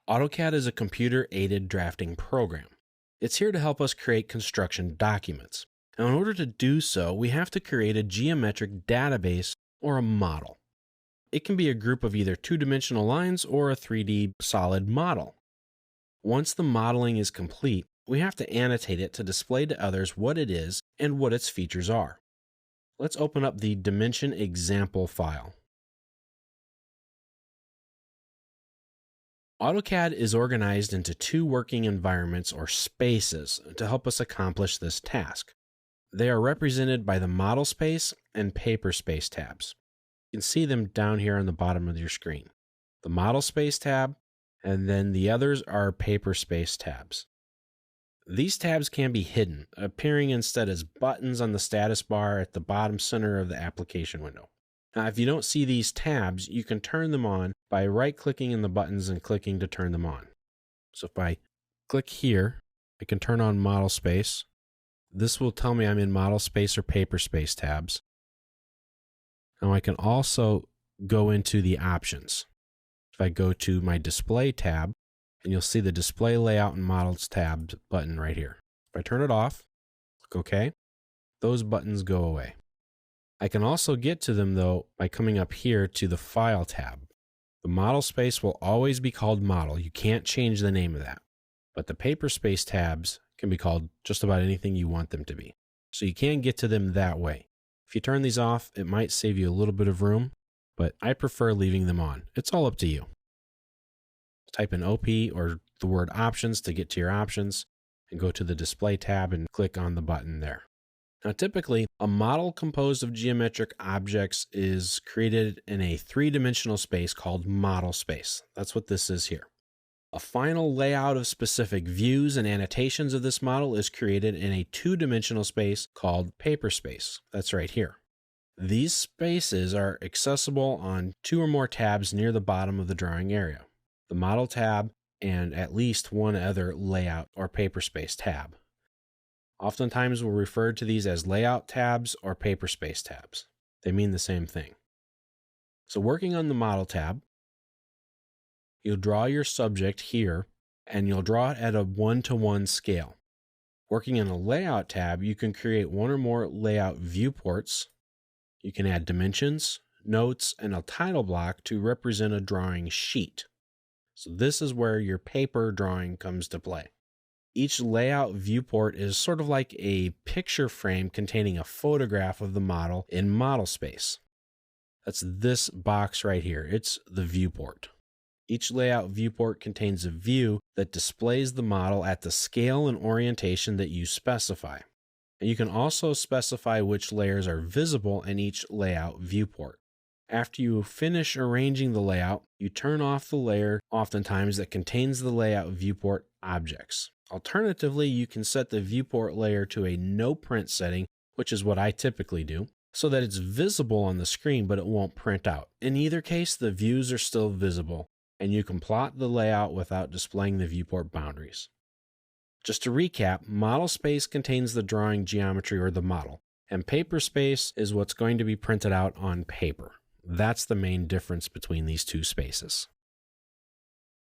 AutoCAD is a computer-aided drafting program. It's here to help us create construction documents. Now, in order to do so, we have to create a geometric database or a model. It can be a group of either two-dimensional lines or a 3D solid model. Once the modeling is complete, we have to annotate it to display to others what it is and what its features are. Let's open up the dimension example file. AutoCAD is organized into two working environments or spaces to help us accomplish this task. They are represented by the Model Space and Paper Space tabs. You can see them down here on the bottom of your screen. The Model Space tab, and then the others are Paper Space tabs. These tabs can be hidden, appearing instead as buttons on the status bar at the bottom center of the application window. Now, if you don't see these tabs, you can turn them on by right-clicking in the buttons and clicking to turn them on. So if I click here, I can turn on Model Space. This will tell me I'm in Model Space or Paper Space tabs. Now I can also go into the options. If I go to my Display tab, and you'll see the Display Layout and Models tab button right here. If I turn it off, click OK, those buttons go away. I can also get to them, though, by coming up here to the File tab. The Model Space will always be called Model. You can't change the name of that. But the Paper Space tabs can be called just about anything you want them to be. So you can get to them that way. If you turn these off, it might save you a little bit of room, but I prefer leaving them on. It's all up to you. Type in OP or the word Options to get to your options, and go to the Display tab and click on the button there. Now, typically, a model composed of geometric objects is created in a three-dimensional space called Model Space. That's what this is here. A final layout of specific views and annotations of this model is created in a two-dimensional space called Paper Space. That's right here. These spaces are accessible on two or more tabs near the bottom of the drawing area. The Model tab and at least one other Layout or Paper Space tab. Oftentimes we'll refer to these as Layout tabs or Paper Space tabs. They mean the same thing. So working on the Model tab, you'll draw your subject here, and you'll draw it at a 1:1 scale. Working in a Layout tab, you can create one or more layout viewports. You can add dimensions, notes, and a title block to represent a drawing sheet. So this is where your paper drawing comes to play. Each layout viewport is sort of like a picture frame containing a photograph of the model in Model Space. That's this box right here. It's the viewport. Each layout viewport contains a view that displays the model at the scale and orientation that you specify. And you can also specify which layers are visible in each layout viewport. After you finish arranging the layout, you turn off the layer oftentimes that contains the layout viewport objects. Alternatively, you can set the viewport layer to a no print setting, which is what I typically do, so that it's visible on the screen but it won't print out. In either case, the views are still visible, and you can plot the layout without displaying the viewport boundaries. Just to recap, Model Space contains the drawing geometry or the model, and Paper Space is what's going to be printed out on paper. That's the main difference between these two spaces.